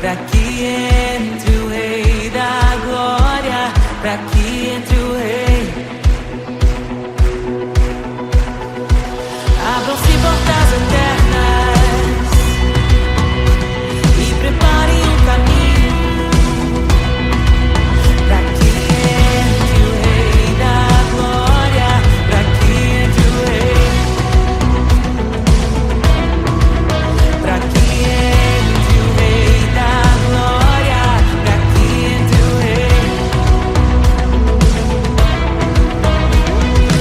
pra que entre o Rei da Glória, pra que entre o Rei. Abram-se portas eternas e preparem um caminho pra que entre o Rei da Glória, pra que entre o Rei, pra que entre o Rei da Glória, pra que entre o Rei.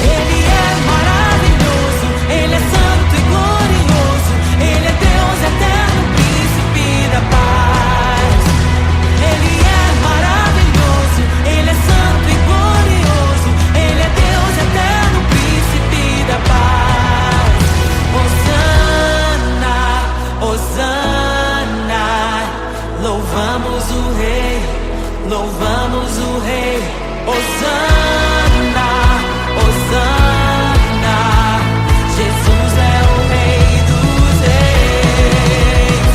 Ele é maravilhoso, Ele é santo e glorioso, Ele é Deus eterno, príncipe da paz. Ele é maravilhoso, Ele é santo e glorioso, Ele é Deus eterno, príncipe da paz. Hosana, Hosana, louvamos o Rei, louvamos o Rei. Hosana, Hosana, Jesus é o Rei dos Reis.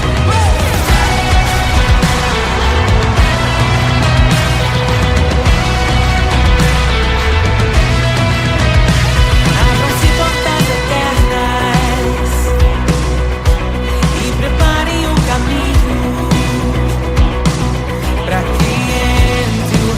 Abram-se portas eternas e preparem um caminho pra que entre o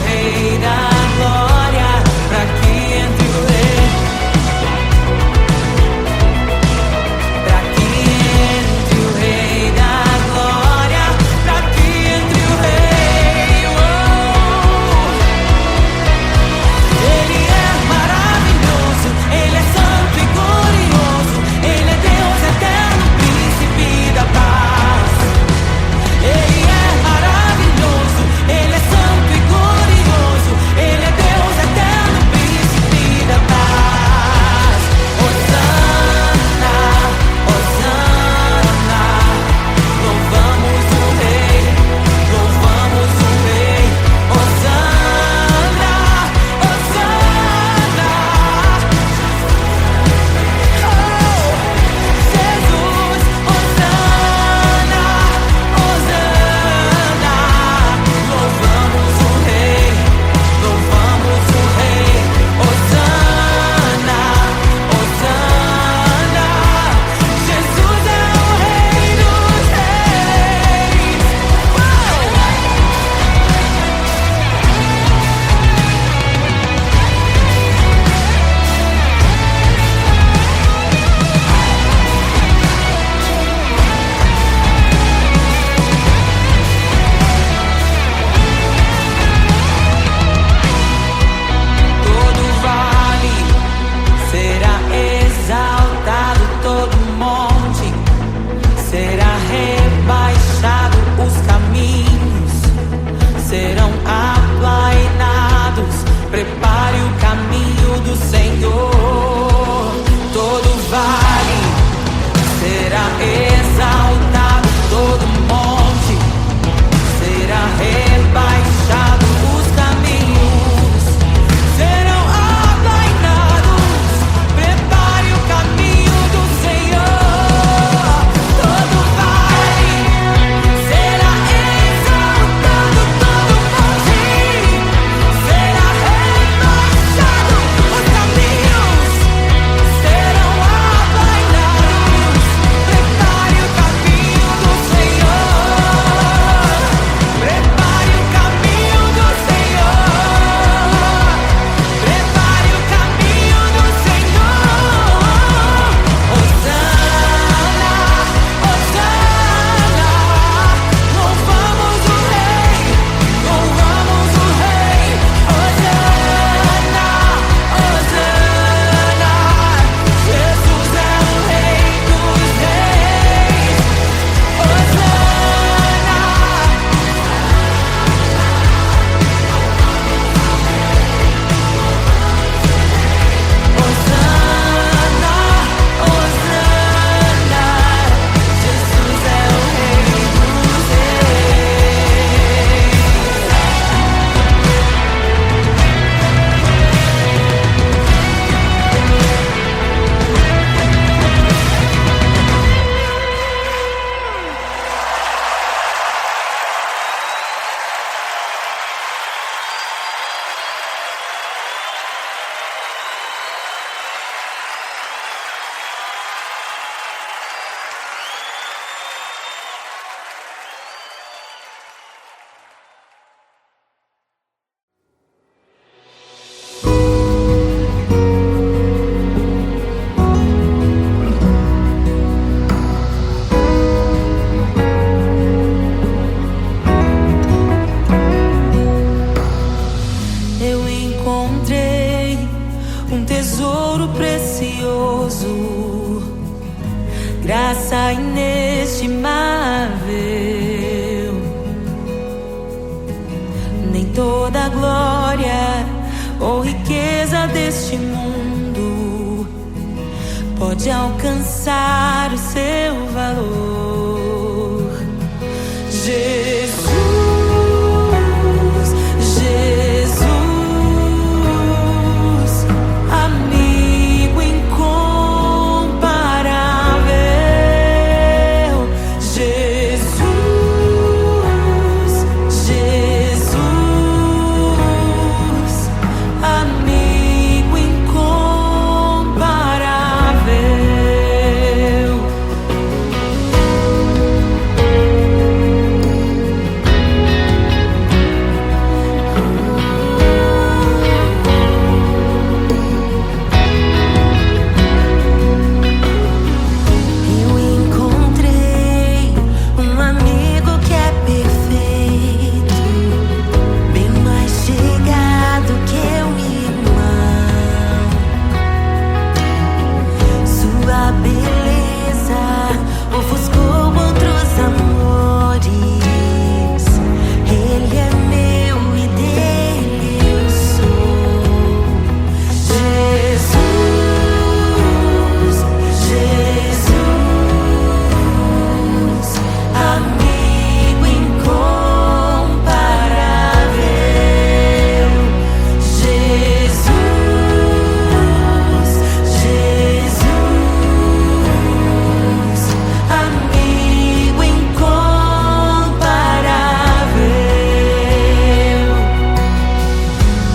ou riqueza deste mundo pode alcançar o seu valor. Jesus, Jesus, amigo incomparável. Jesus, Jesus, amigo incomparável. Eu encontrei um amigo que é perfeito, bem mais chegado que um irmão. Sua beleza ofuscou outros amores. Ele é meu e dele eu sou. Jesus, Jesus, amigo incomparável. Jesus, Jesus, amigo incomparável.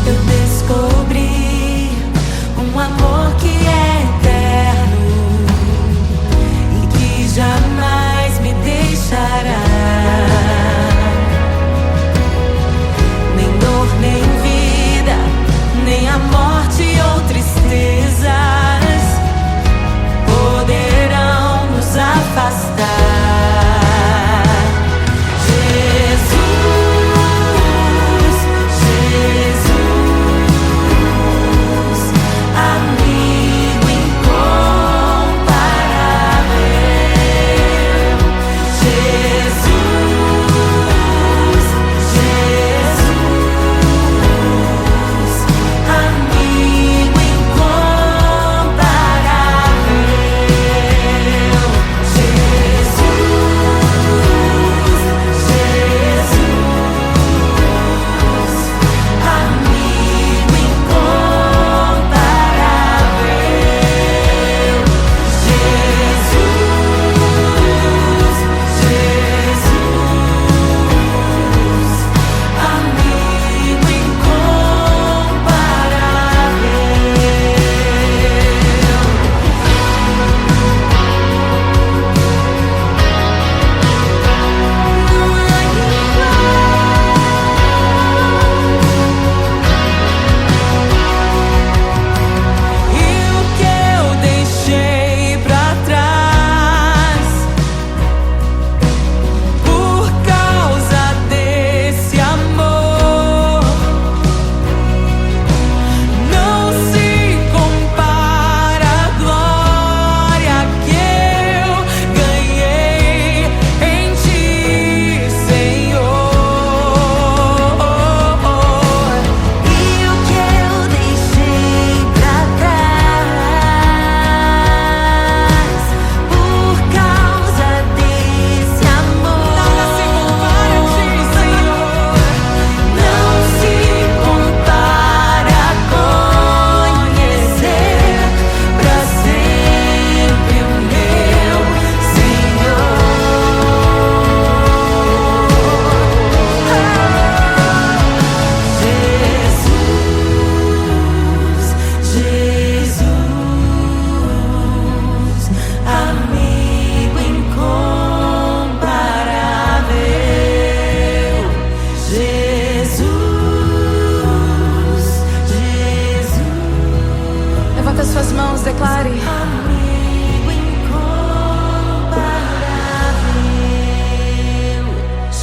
Eu descobri um amor que é eterno e que jamais me deixará. Nem dor, nem vida, nem a morte ou tristezas poderão nos afastar. Jesus, Jesus, amigo incomparável. Jesus, Jesus, amigo incomparável.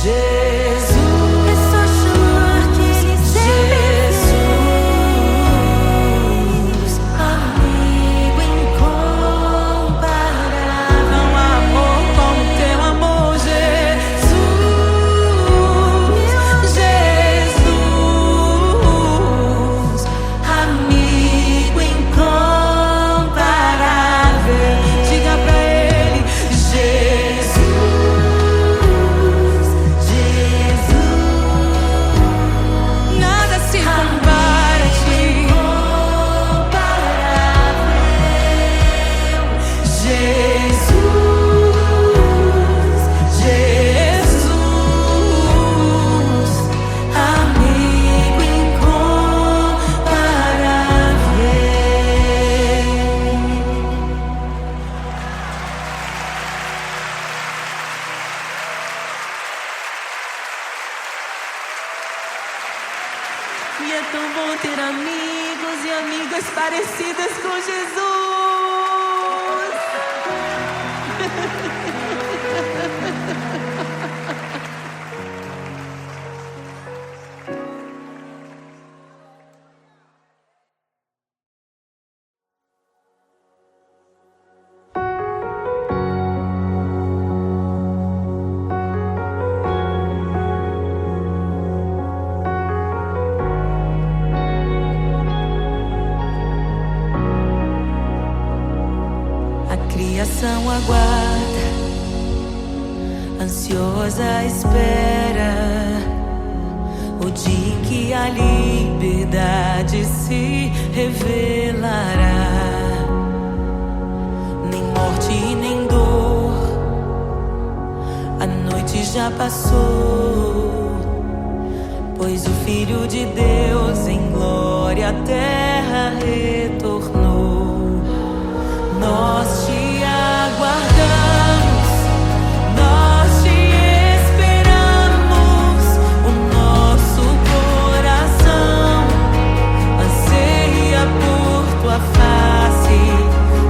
Jesus, E é tão bom ter amigos e amigas parecidas com Jesus. Criação aguarda, ansiosa espera o dia em que a liberdade se revelará. Nem morte e nem dor, a noite já passou, pois o Filho de Deus em glória à terra retornou. Nós te aguardamos, nós te esperamos. O nosso coração anseia por tua face,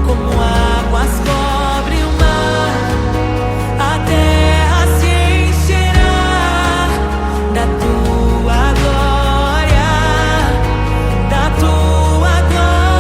como águas cobre o mar. A terra se encherá da tua glória, da tua glória.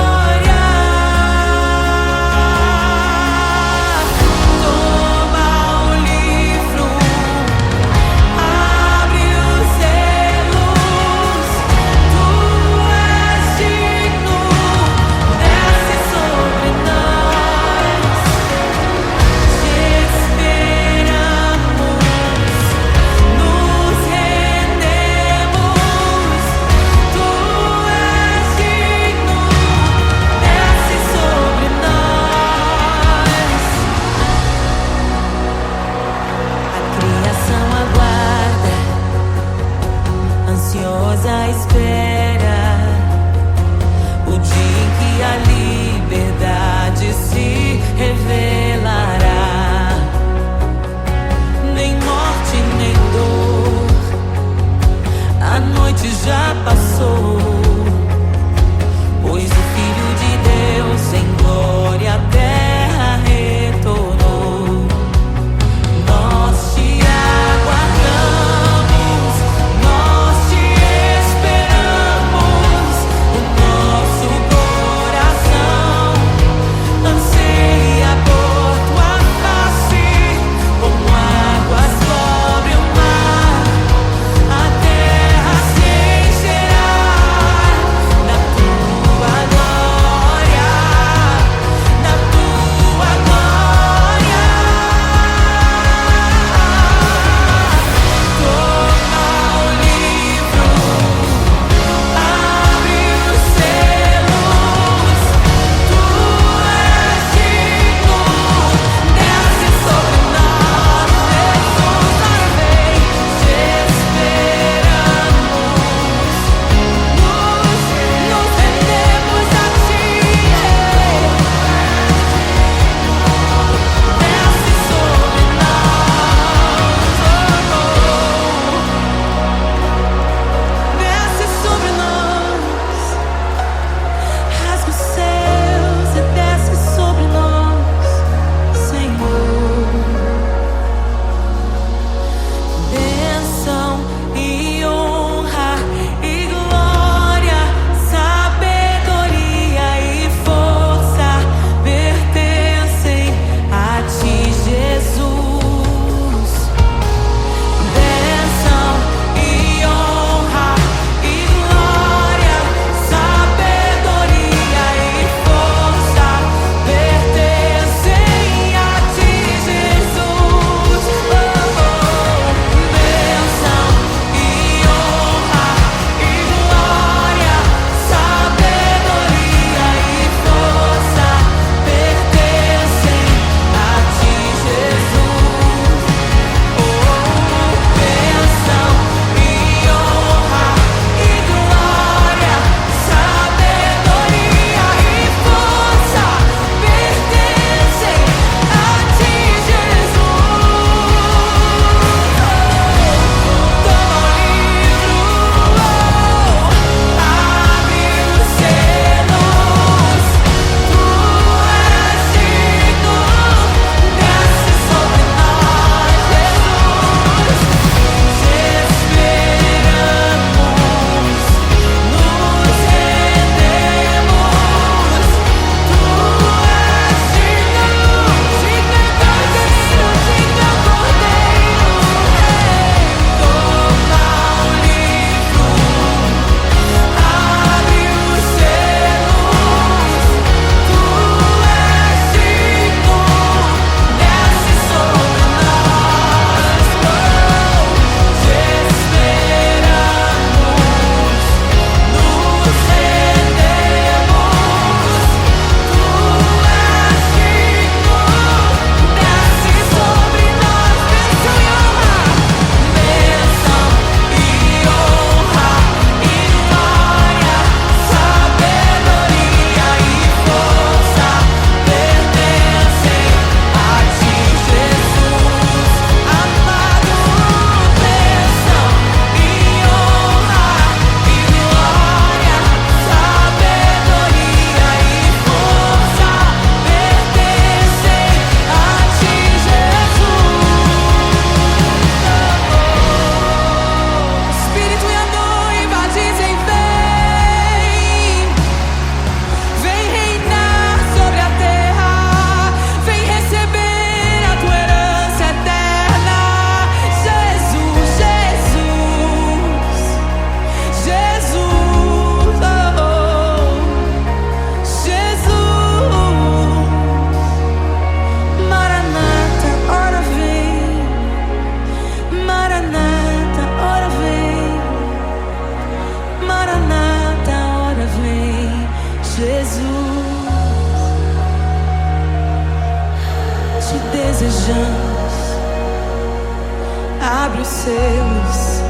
abre os selos.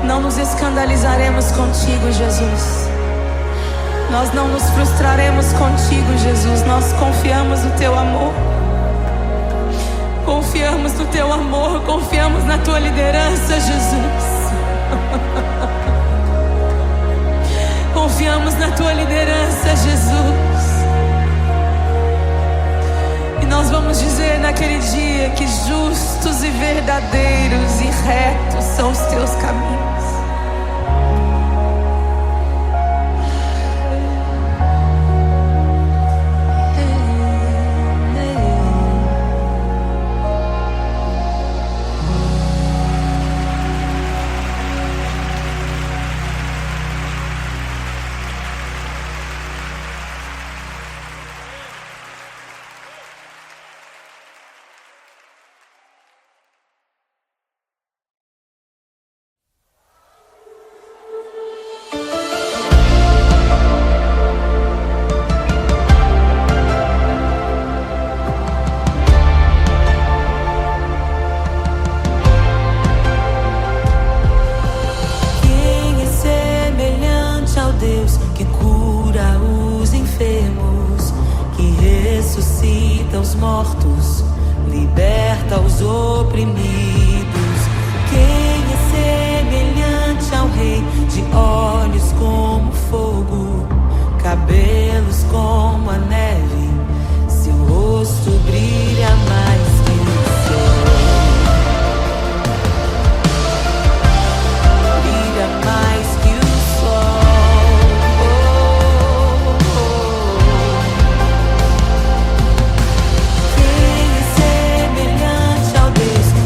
Não nos escandalizaremos contigo, Jesus. Nós não nos frustraremos contigo, Jesus. Nós confiamos no teu amor. Confiamos no teu amor, confiamos na tua liderança, Jesus. Confiamos na tua liderança, Jesus. E nós vamos dizer naquele dia que justos e verdadeiros e retos são os teus caminhos. Ressuscita os mortos, liberta os oprimidos. Quem é semelhante ao Rei, de olhos como fogo, cabelos como a neve, seu rosto brilha mais que o sol. Brilha mais que o sol. Quem é semelhante ao Deus que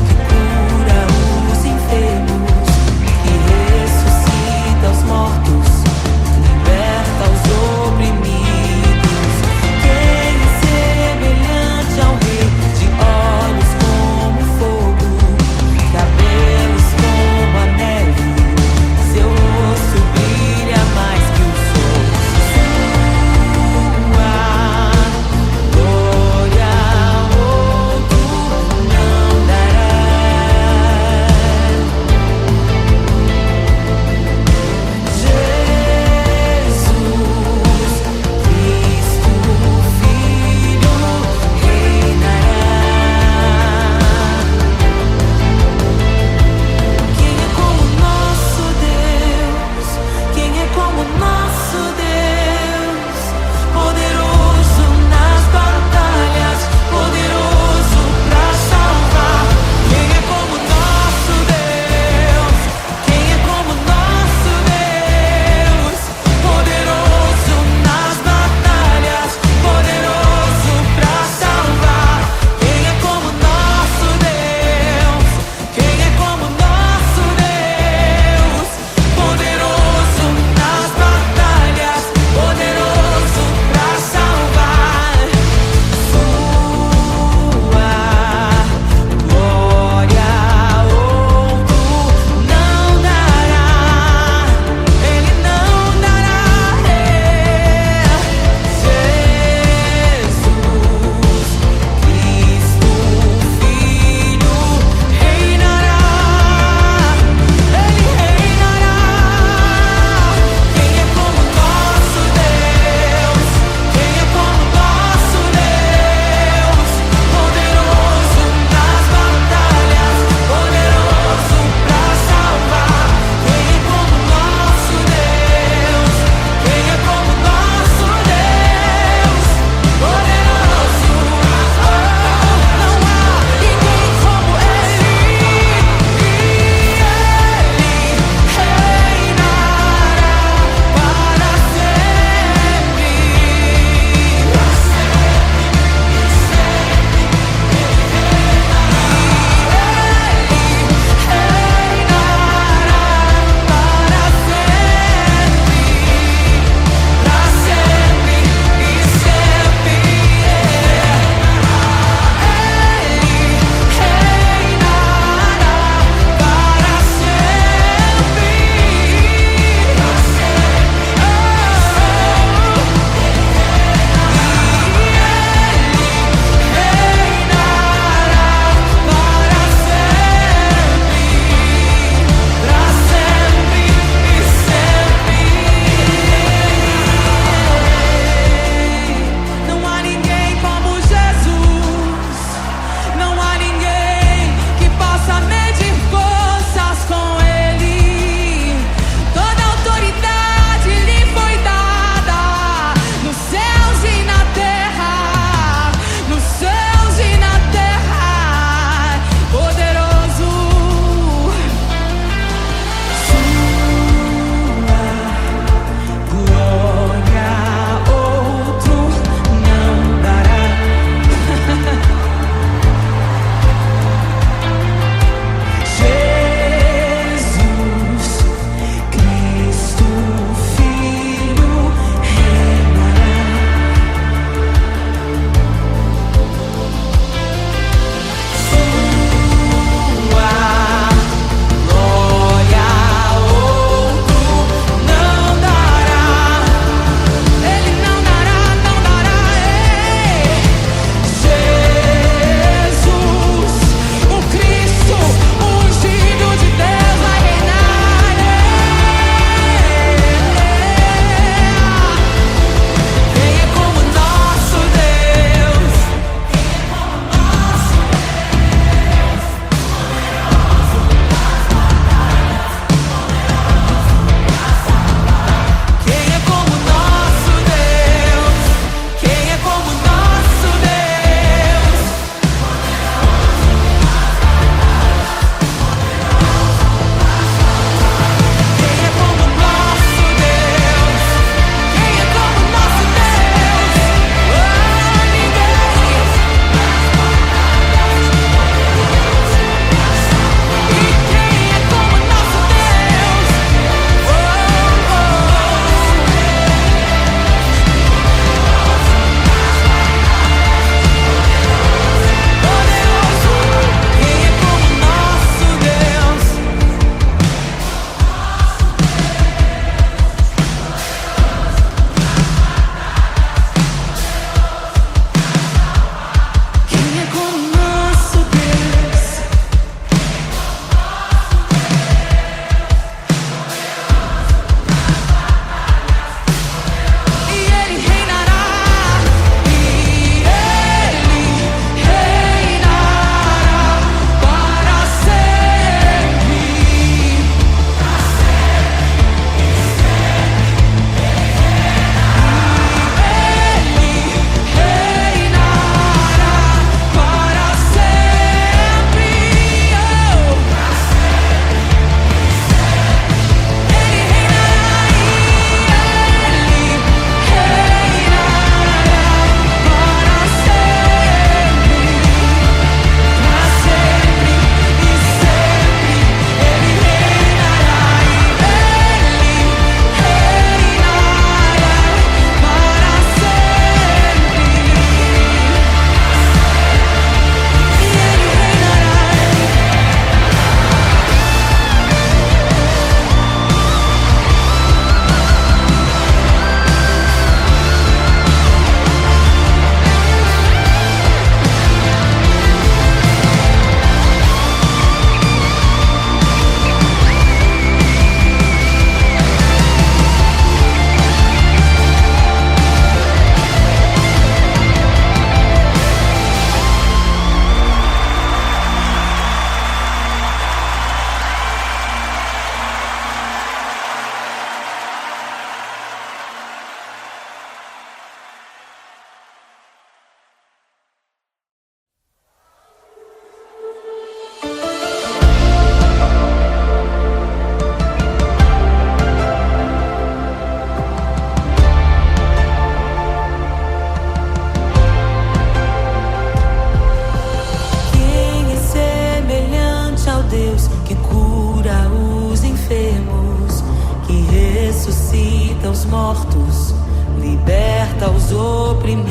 ressuscita os mortos, liberta os oprimidos.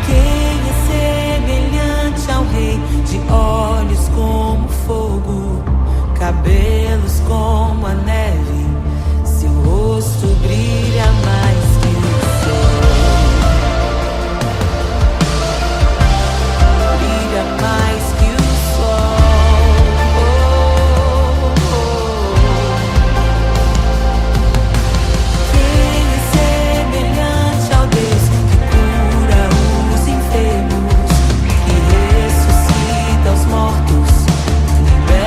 Quem é semelhante ao Rei, de olhos como fogo, cabelos como a neve, seu rosto brilha mais que o sol. Brilha mais que o sol. Quem é semelhante ao Deus que cura os enfermos, que ressuscita os mortos, liberta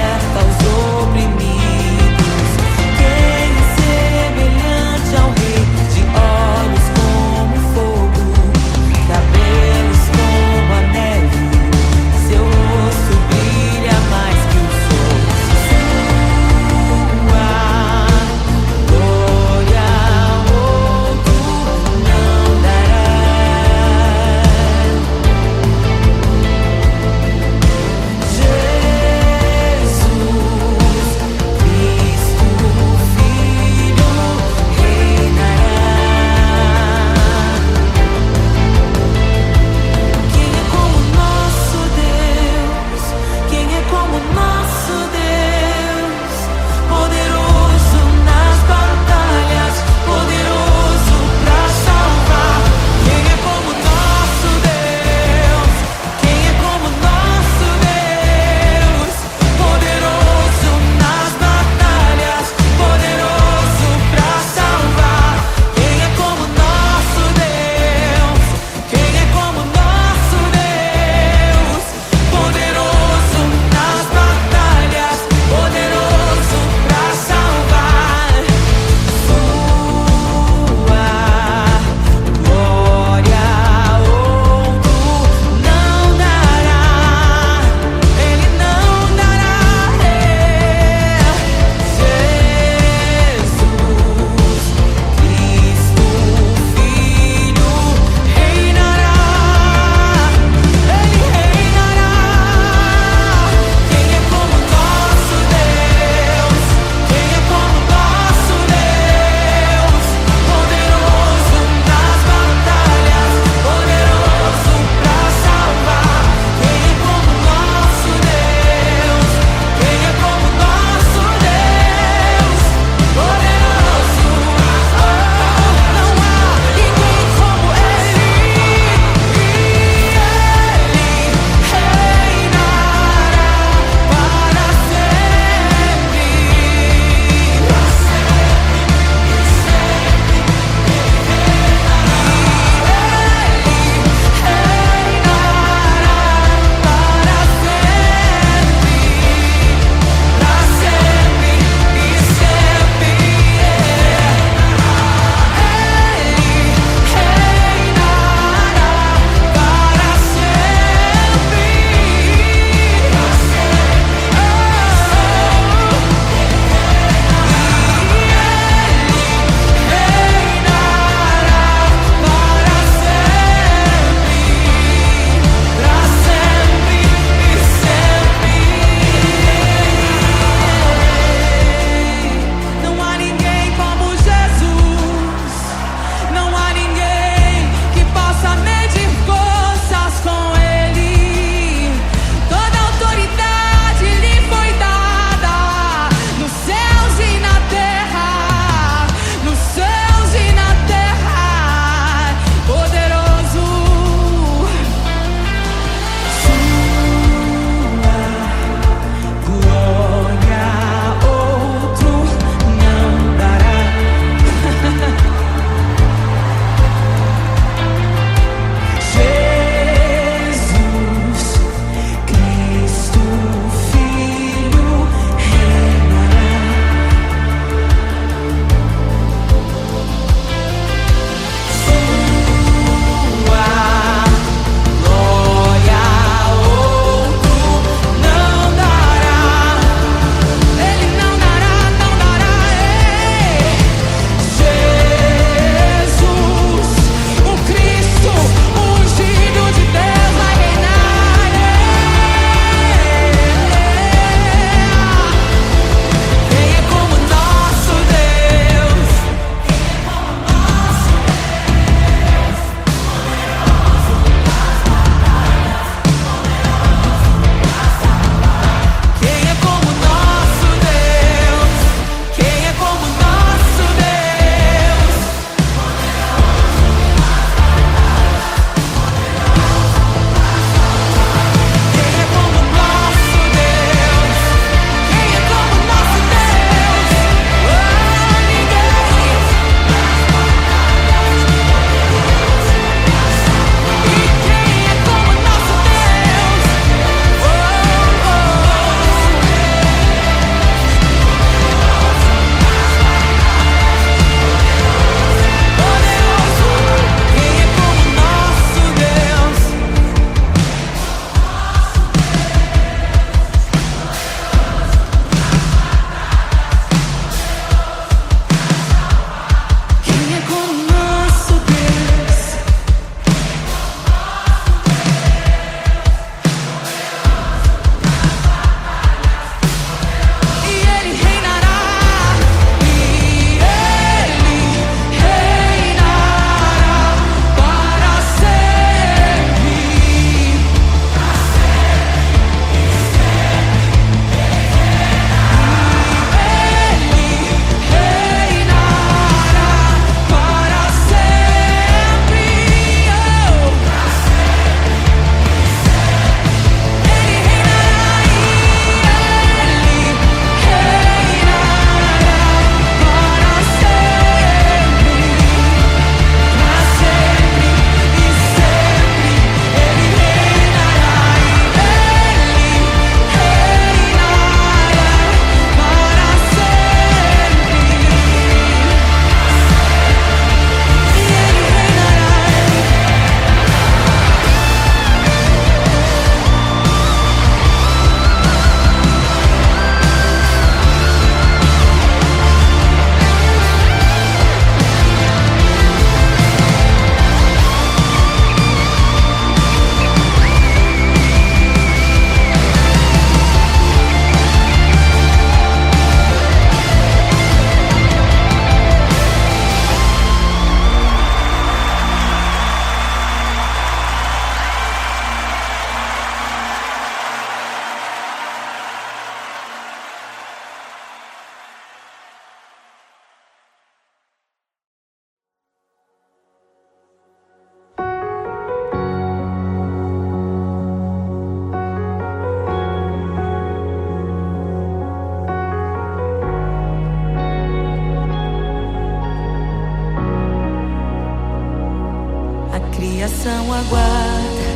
criação aguarda,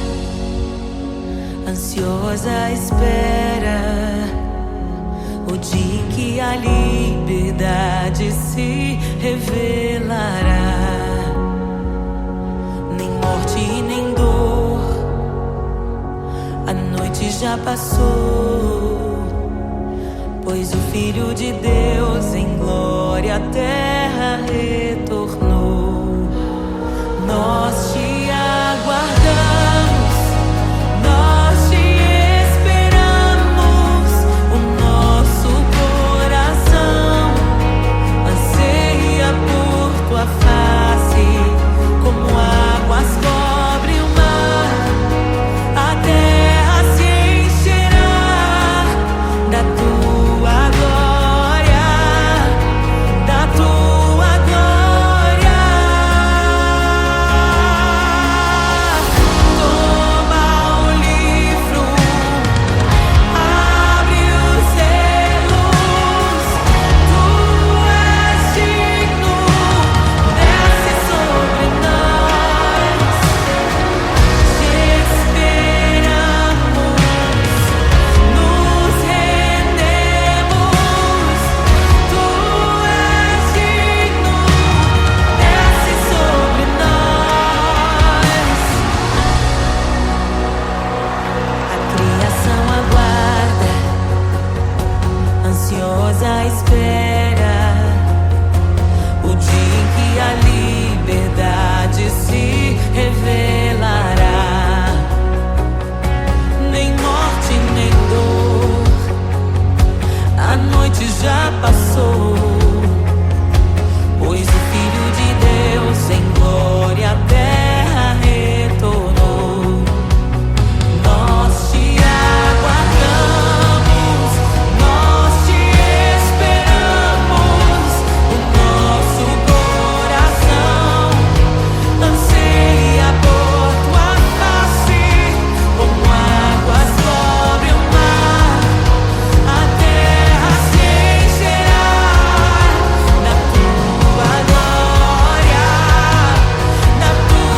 ansiosa espera o dia em que a liberdade se revelará. Nem morte nem dor, a noite já passou, pois o Filho de Deus em glória à terra retornou. Nós te aguardamos, nós te esperamos. O nosso coração anseia por tua face, como águas cobrem o mar. A terra se encherá da tua glória, da tua glória. Toma o livro, abre os selos. Tu és digno, desce sobre nós. Te esperamos, nos rendemos. Tu és digno, desce sobre nós. A criação aguarda, ansiosa espera o dia em que a liberdade se revelará. Nem morte nem dor, a noite já passou, pois o Filho de Deus em glória à terra retornou. Nós te aguardamos, nós te esperamos. O nosso coração anseia por tua face, como águas cobrem o mar. A terra se encherá da tua glória, da tua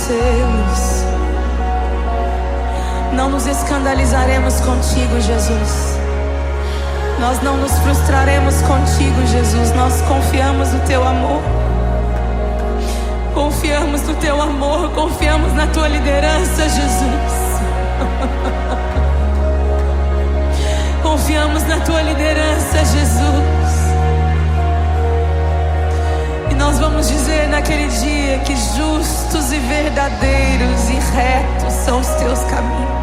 seus. Não nos escandalizaremos contigo, Jesus. Nós não nos frustraremos contigo, Jesus. Nós confiamos no teu amor. Confiamos no teu amor, confiamos na tua liderança, Jesus. Confiamos na tua liderança, Jesus. E nós vamos dizer naquele dia que justos e verdadeiros e retos são os teus caminhos.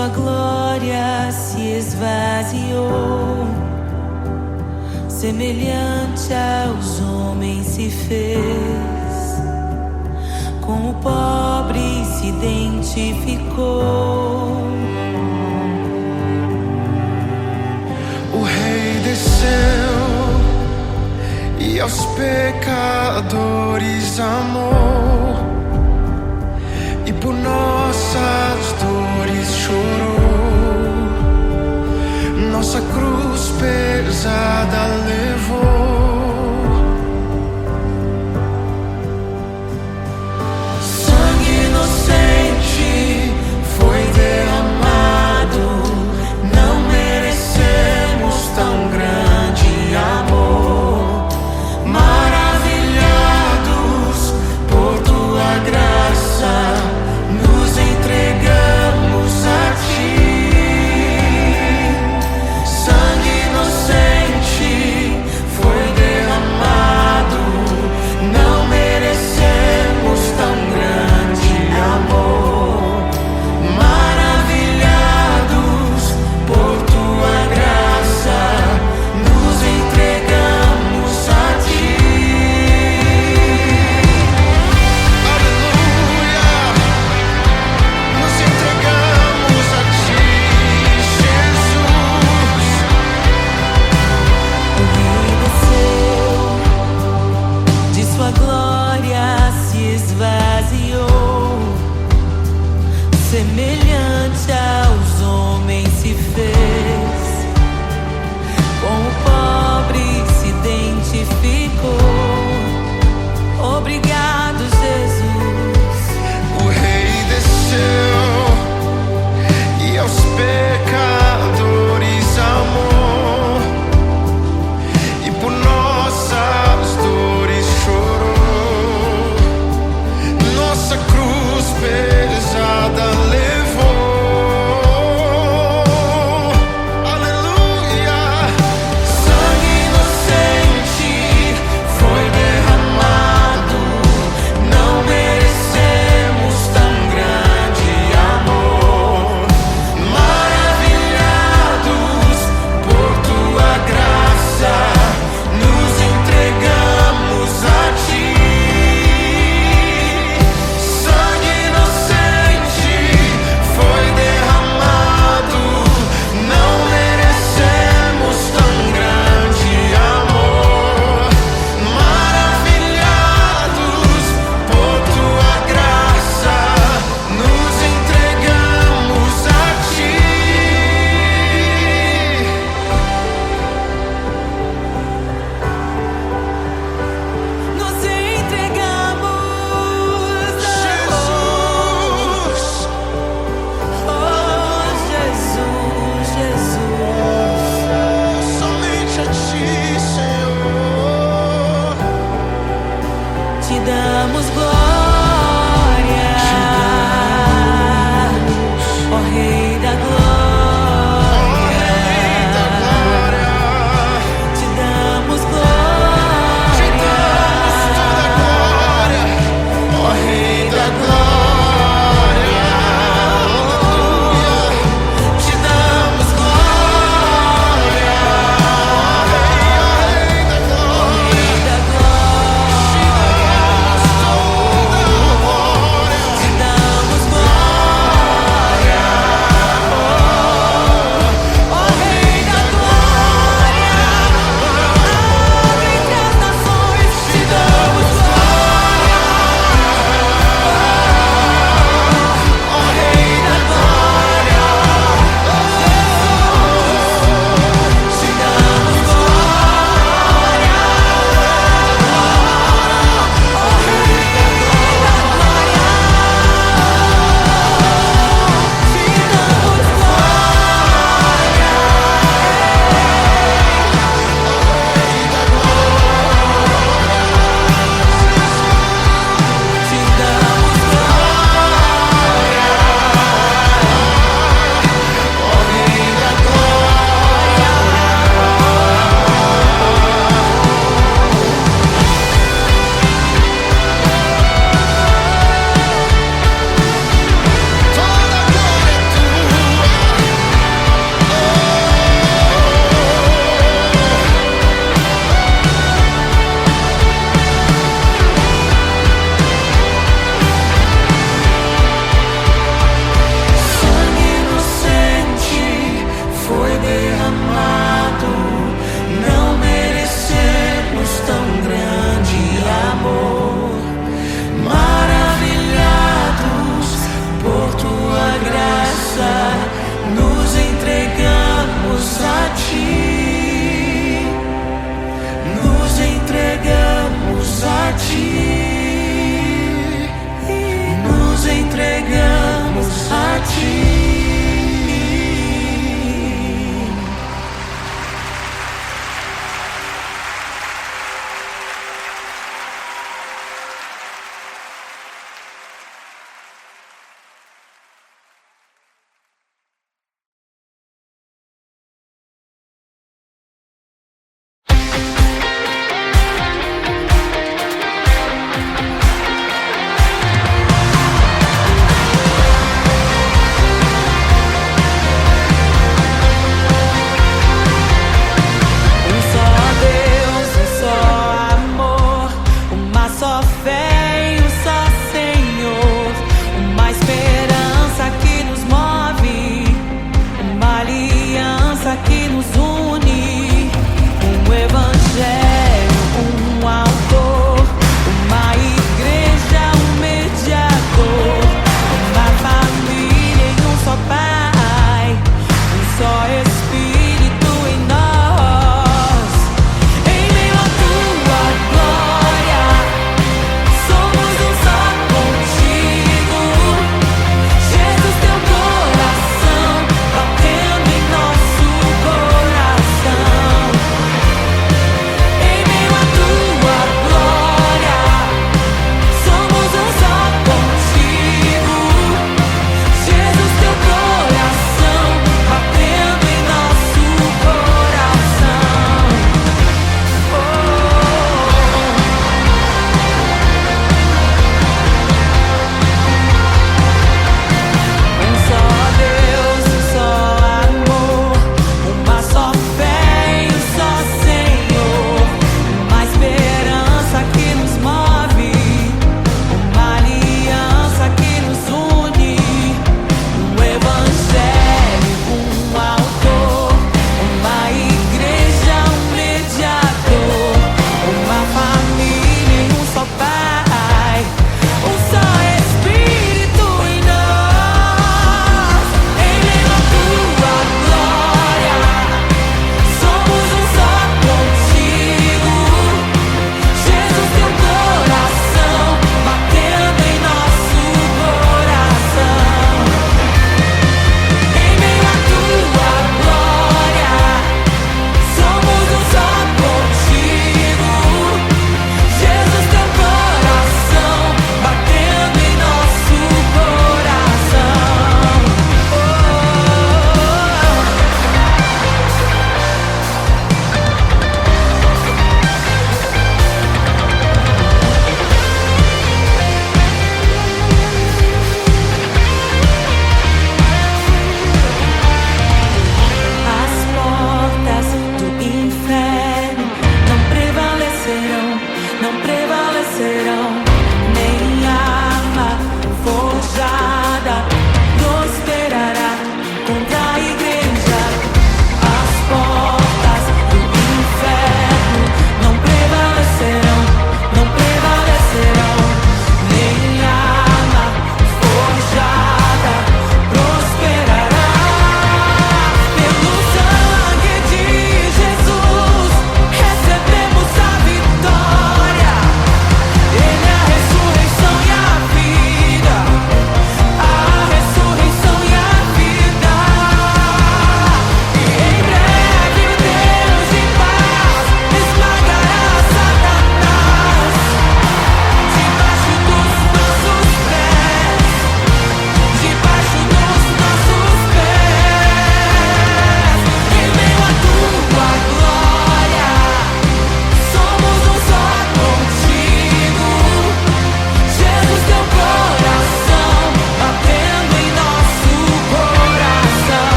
sua glória se esvaziou, semelhante aos homens se fez, com o pobre se identificou. O Rei desceu e aos pecadores amou, e por nossas dores chorou, nossa cruz pesada levou. Sangue inocente foi derramado, não merecemos tão grande amor. Maravilhados por tua graça, nos entregamos a ti. Sangue inocente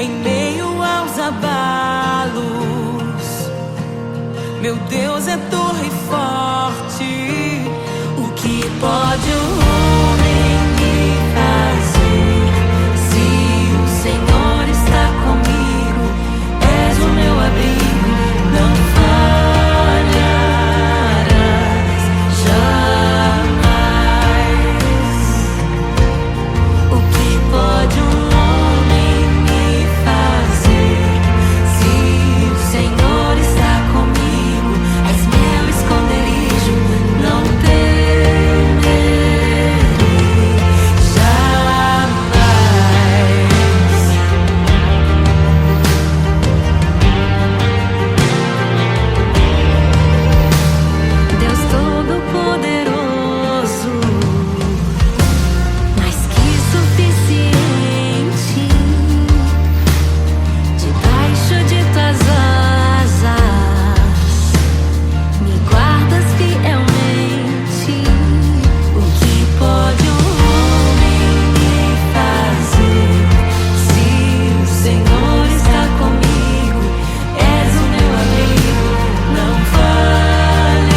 em meio aos abalos. Meu Deus é torre forte. O que pode o homem me fazer? Se o Senhor está comigo, és o meu abrigo, não falharás jamais. O que pode um homem me fazer? Se o Senhor está comigo, és meu esconderijo, não temerei jamais. Deus Todo-Poderoso, mais que suficiente, debaixo de tuas asas, me guardas fielmente. O que pode um homem me fazer? Se o Senhor está comigo, és o meu amigo, não falharás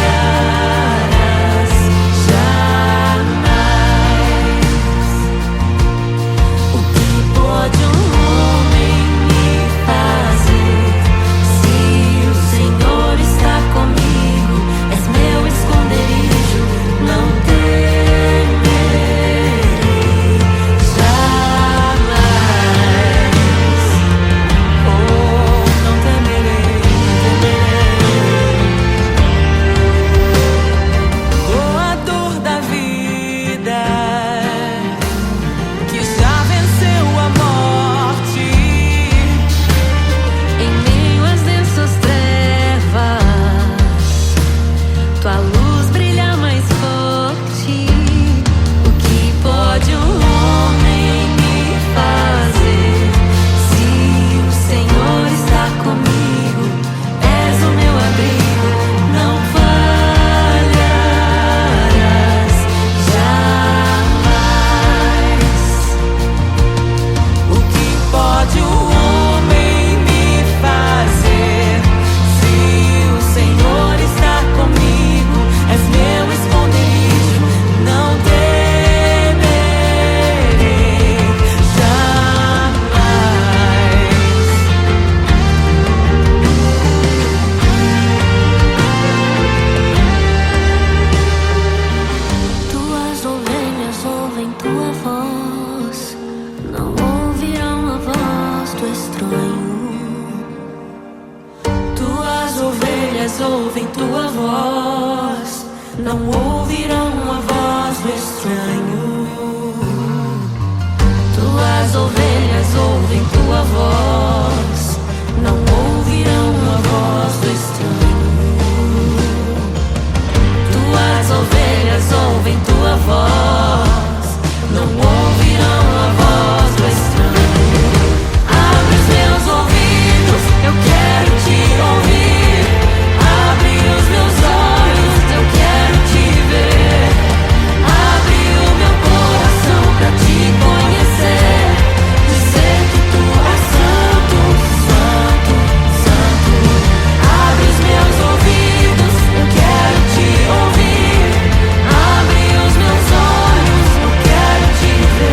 jamais. O que pode um homem me fazer? Se o Senhor está comigo, és meu esconderijo, não temerei jamais. Oh, não temerei, temerei. Oh, a dor da vida que já venceu a morte, em meio às densas trevas, tua luz brilha mais forte. O que pode um homem me fazer? Se o Senhor está comigo, és o meu abrigo, não falharás jamais. O que pode o homem me fazer? Se o Senhor está comigo, és meu esconderijo, não temerei jamais. Tuas ovelhas ouvem tua voz, não ouvirão a voz do estranho. Tuas ovelhas ouvem tua voz, não ouvirão a voz do estranho. Tuas ovelhas ouvem tua voz, não ouvirão a voz do estranho. Tuas ovelhas ouvem tua voz, não ouvirão a voz do estranho. Abre os meus ouvidos, eu quero te ouvir. Abre os meus olhos, eu quero te ver. Abre o meu coração pra te conhecer. Dizer que tu és santo, santo, santo. Abre os meus ouvidos, eu quero te ouvir. Abre os meus olhos, eu quero te ver.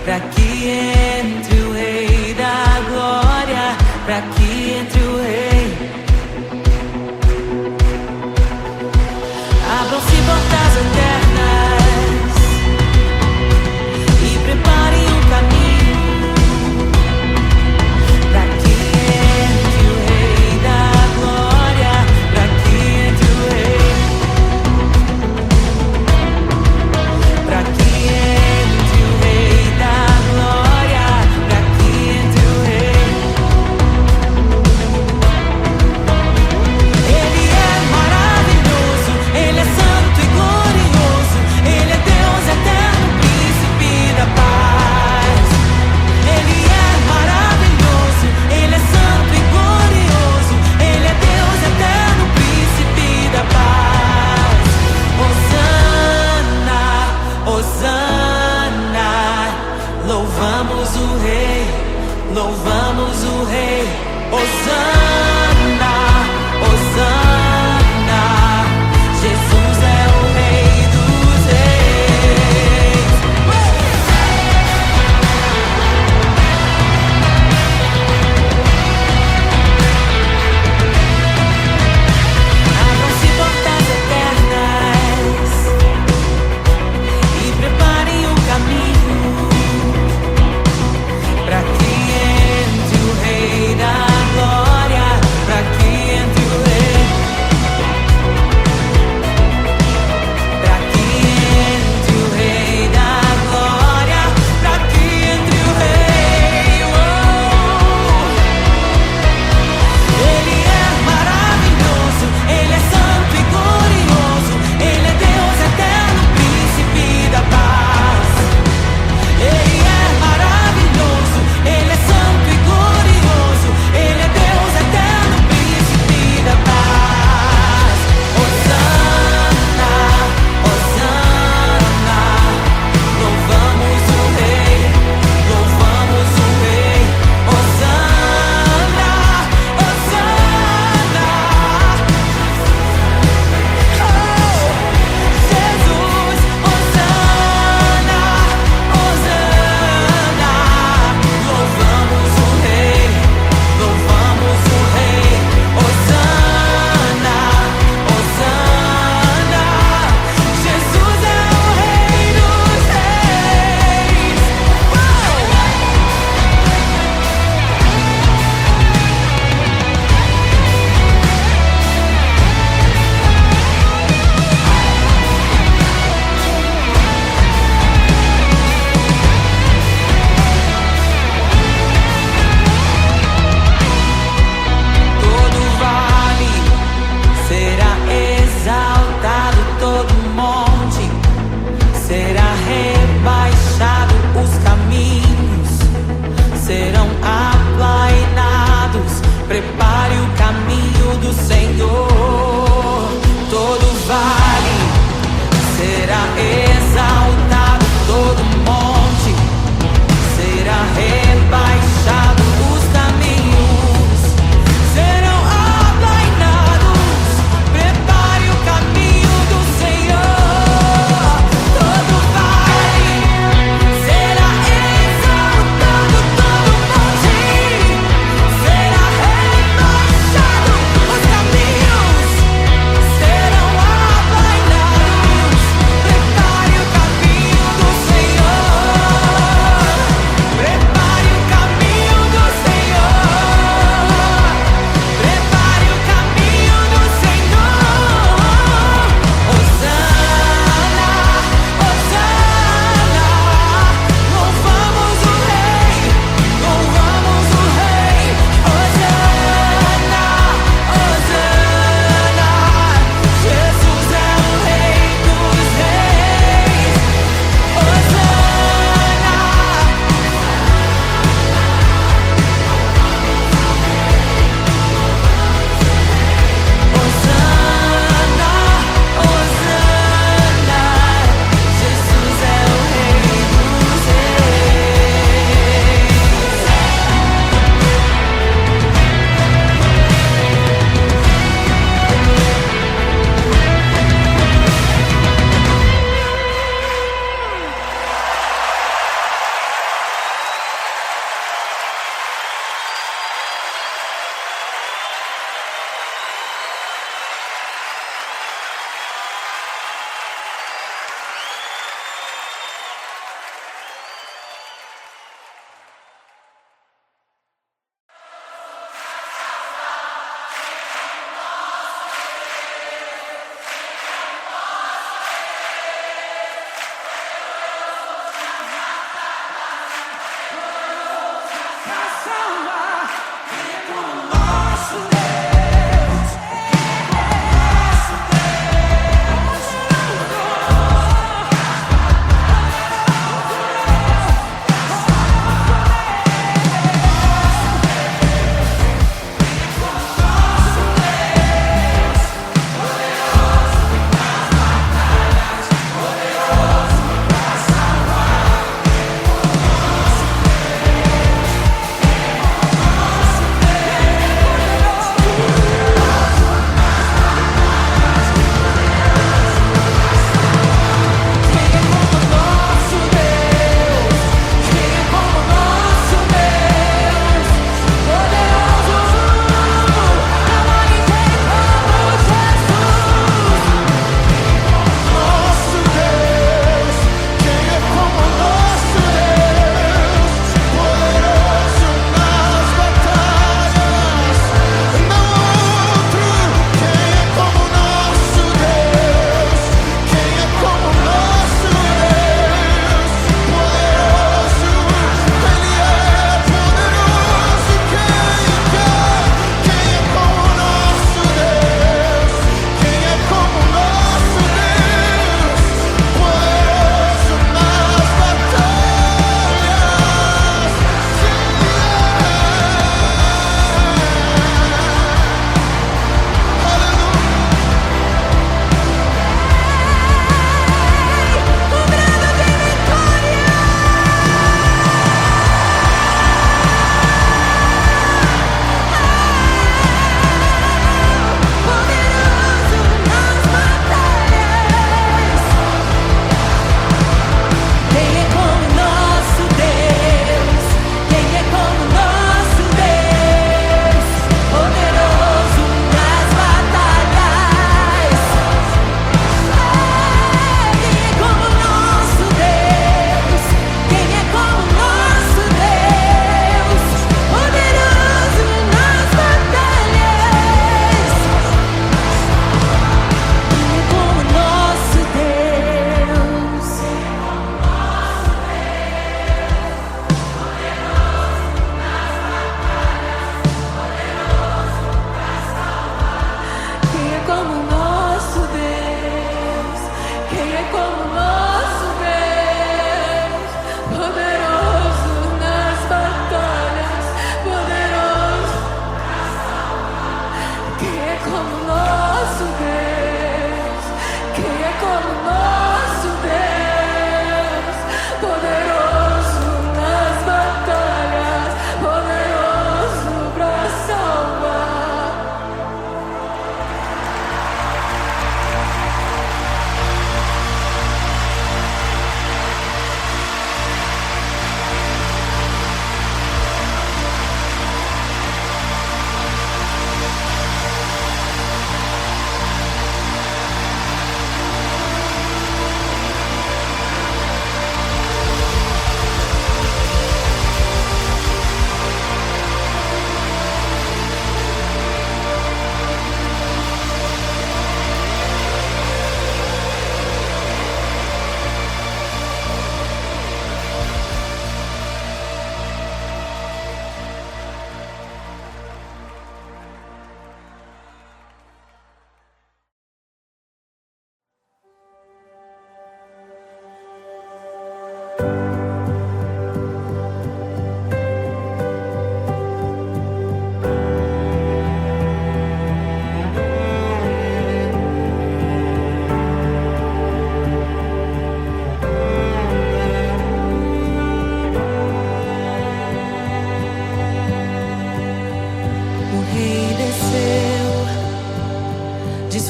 Pra que entre o Rei da Glória, pra que entre o Rei. Abram-se portas eternas e preparem um caminho, pra que entre o Rei da Glória, pra que entre o Rei, pra que entre o Rei da Glória, pra que entre o Rei. Ele é maravilhoso, Ele é santo e glorioso, Ele é Deus eterno, príncipe da paz. Ele é maravilhoso, Ele é santo e glorioso, Ele é Deus eterno, príncipe da paz. Hosana, Hosana, louvamos o Rei, louvamos o Rei. Hosana, Hosana, Jesus é o Rei dos Reis. Abram-se portas eternas e preparem o caminho, pra que entre o Rei da Glória,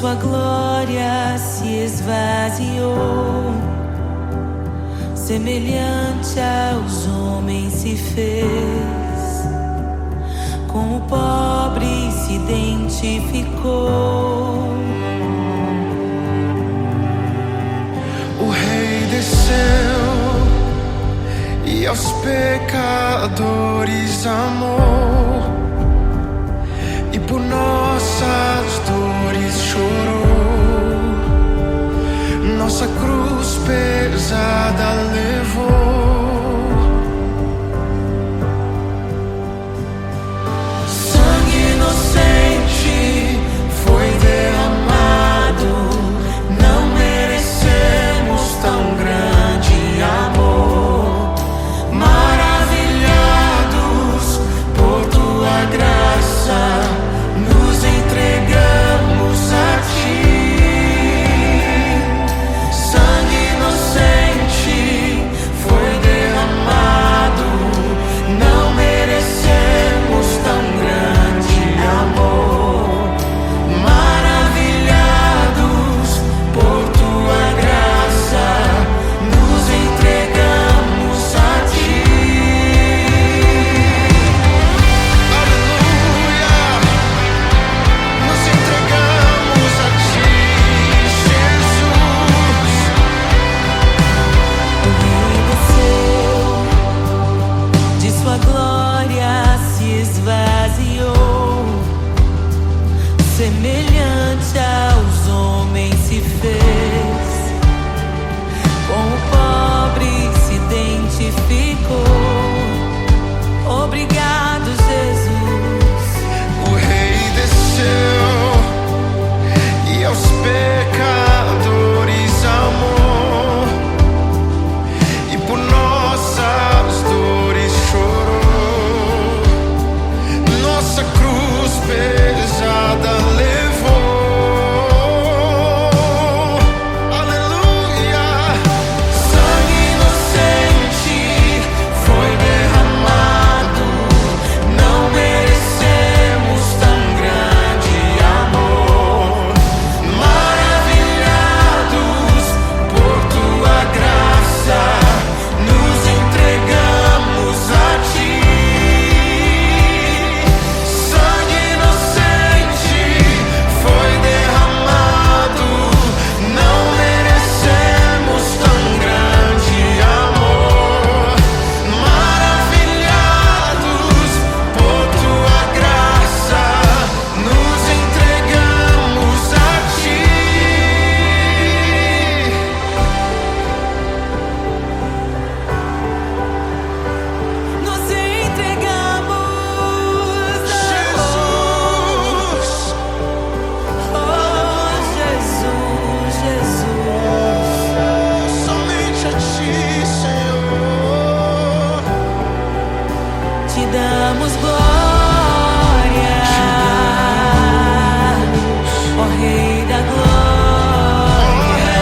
sua glória se esvaziou, semelhante aos homens se fez, com o pobre se identificou. O Rei desceu e aos pecadores amou, e por nossas dores chorou, nossa cruz pesada levou. Sangue inocente foi derramado, não merecemos tão grande amor. Maravilhados por tua graça, nos entregamos a ti. Sangue inocente foi derramado, não merecemos tão grande amor. Maravilhados por tua graça, nos entregamos a ti. Aleluia! Nos entregamos a ti, Jesus. O Rei desceu, de sua glória se esvaziou, semelhante aos homens se fez, com o pobre se identificou. Obrigado, Jesus. O Rei desceu e aos pecadores amou, e por nossas dores chorou, nossa cruz pesada levou. Aleluia! Sangue inocente foi derramado, não merecemos tão grande amor. Maravilhados por tua graça, nos entregamos a ti. Sangue inocente foi derramado, não merecemos tão grande amor. Maravilhados por tua graça, nos entregamos a ti. Nos entregamos, Jesus, oh Jesus, Jesus. somente a ti, Senhor. Te damos glória, ó Rei da glória.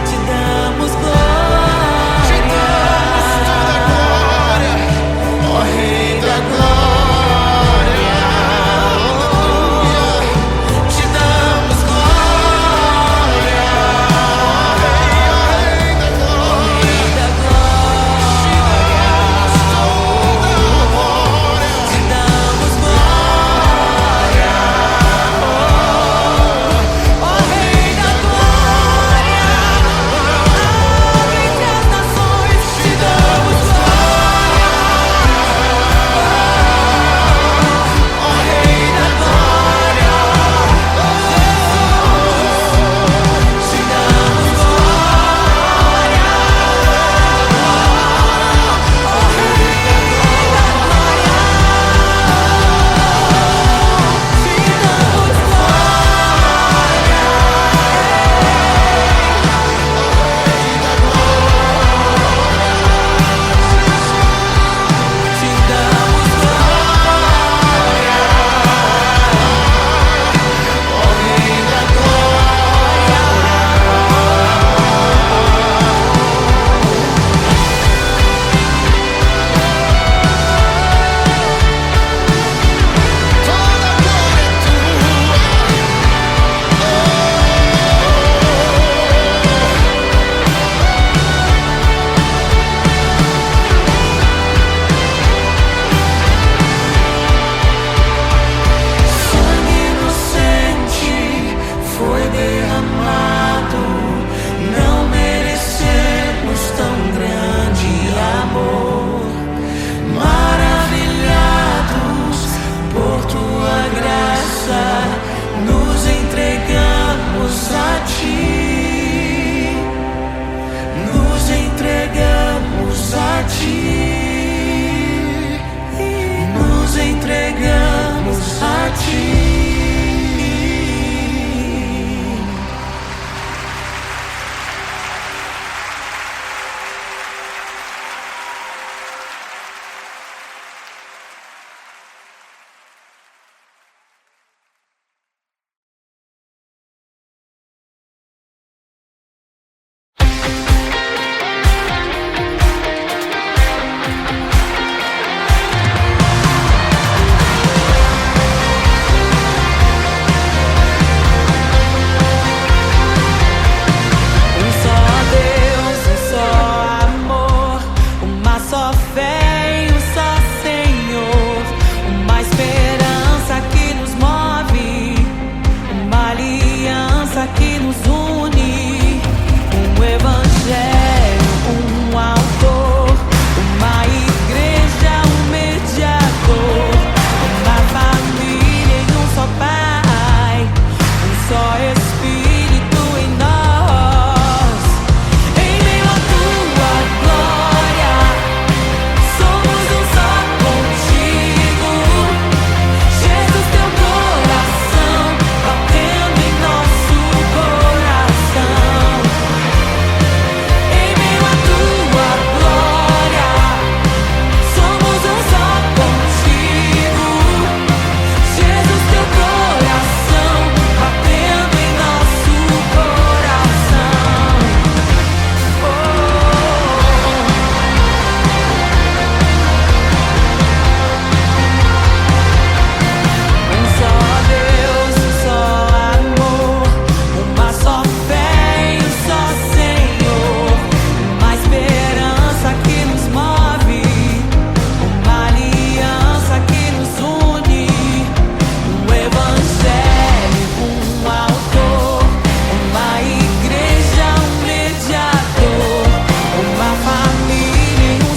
Te damos glória, Te damos toda a glória, ó Rei da glória. Aleluia. Te damos glória, ó Rei da glória. Rei da glória. Te damos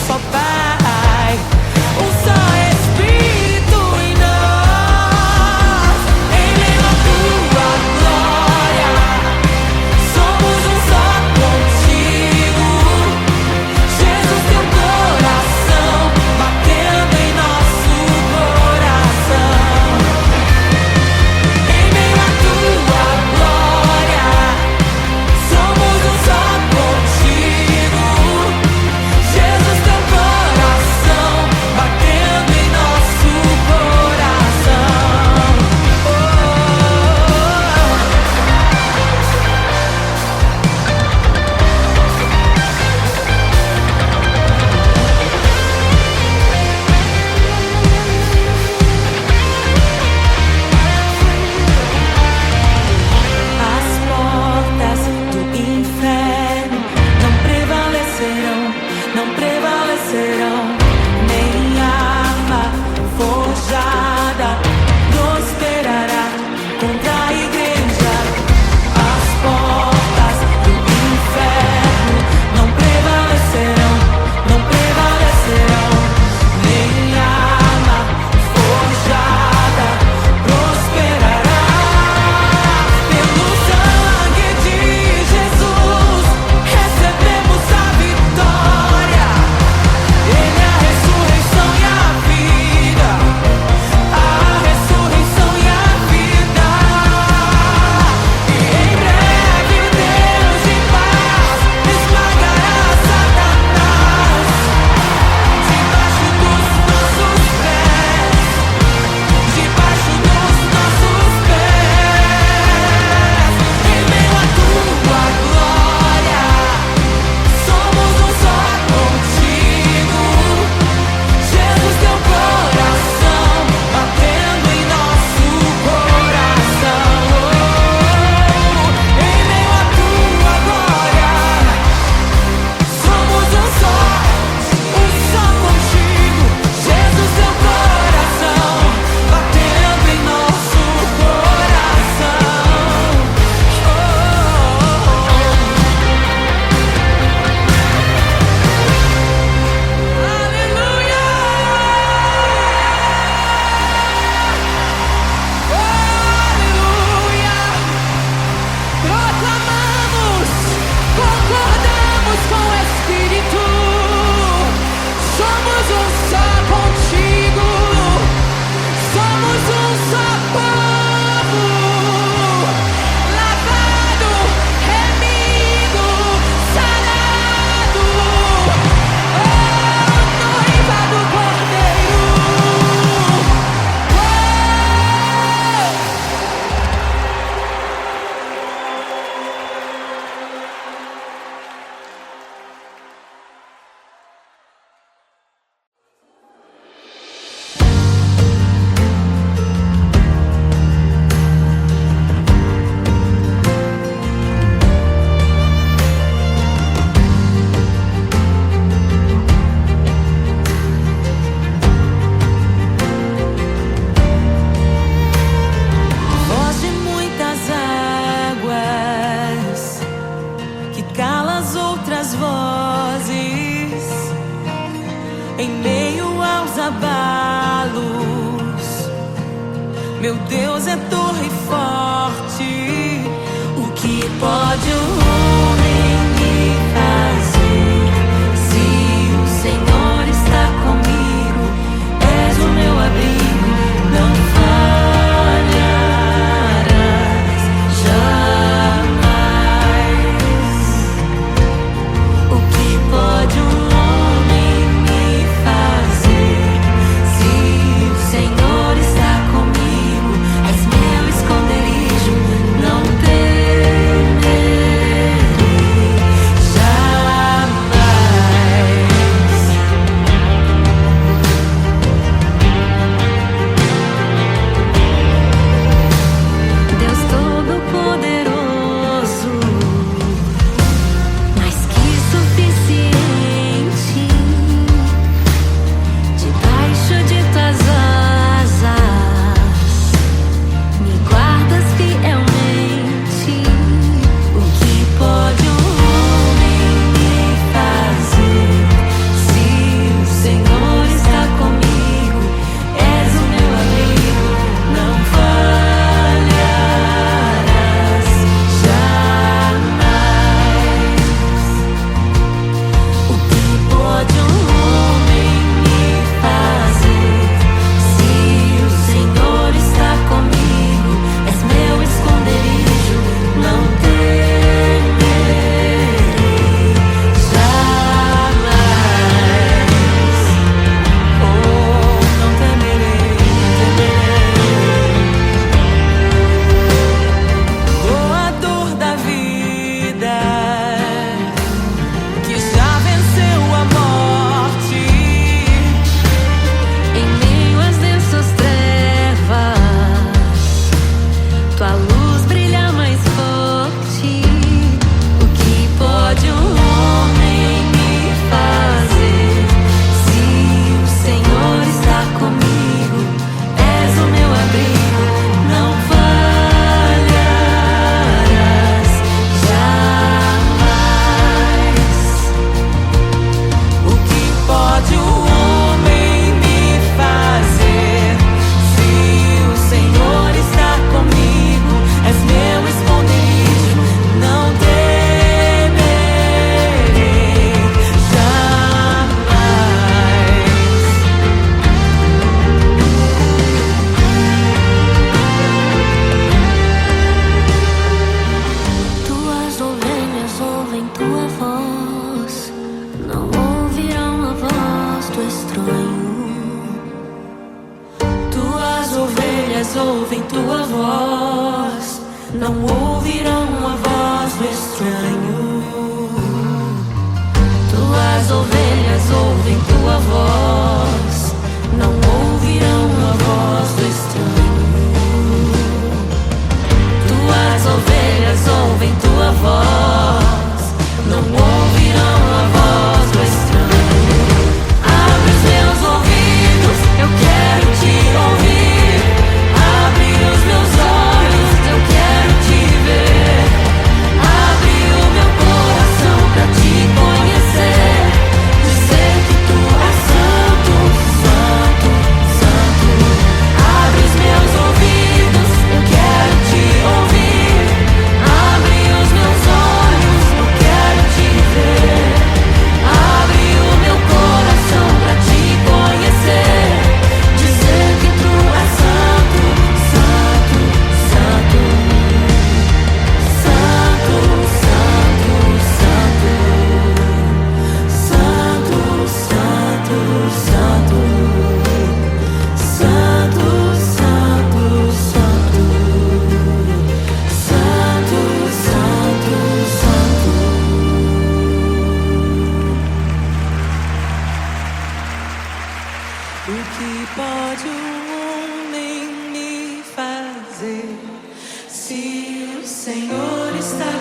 só Pai, um só Espírito em nós. Em meio à tua glória, somos um só contigo. Jesus, teu coração batendo em nosso coração. Em meio à tua glória, somos um só contigo. Jesus, teu coração batendo em nosso coração. As portas do inferno não prevalecerão, não prevalecerão. Nem arma forjada prosperará contra a igreja. As portas do inferno não prevalecerão, não prevalecerão. Nem arma forjada prosperará. Pelo sangue de Jesus recebemos a vitória. Ele é a ressurreição e a vida, a ressurreição e a vida. E em breve o Deus de paz esmagará Satanás debaixo dos nossos pés, debaixo dos nossos pés. Em meio à tua glória, somos um só contigo. Jesus, teu coração batendo em nosso coração. Em meio à tua glória, somos um só contigo. Jesus, teu coração batendo em nosso coração. Aleluia! Aleluia! Proclamamos, concordamos com o Espírito. Somos um só contigo. Somos um só povo, lavado, remido, sarado. Noiva do Cordeiro. Voz de muitas águas que cala as outras vozes. Em meio aos abalos, meu Deus é torre forte. O que pode o homem me fazer? Se o Senhor está comigo, és o meu abrigo, não falharás jamais. O que pode um homem me fazer? Se o Senhor está comigo, és meu esconderijo, não temerei. ovelhas ouvem tua voz, não ouvirão a voz do estranho. Tuas ovelhas ouvem tua voz, não ouvirão a voz do estranho. Tuas ovelhas ouvem tua voz, não ouvirão a voz do estranho. Abre os meus ouvidos, eu quero te ouvir. Abre os meus olhos, eu quero te ver. Abre o meu coração pra te conhecer. Dizer que tu és santo, santo, santo. Abre os meus ouvidos, eu quero te ouvir. Abre os meus olhos, eu quero te ver. Abre o meu coração pra te conhecer. Dizer que tu és santo, santo, santo. Santo, santo, santo. Santo, santo, santo. Santo, santo, santo. Santo, santo, santo. O que pode um homem me fazer se o Senhor está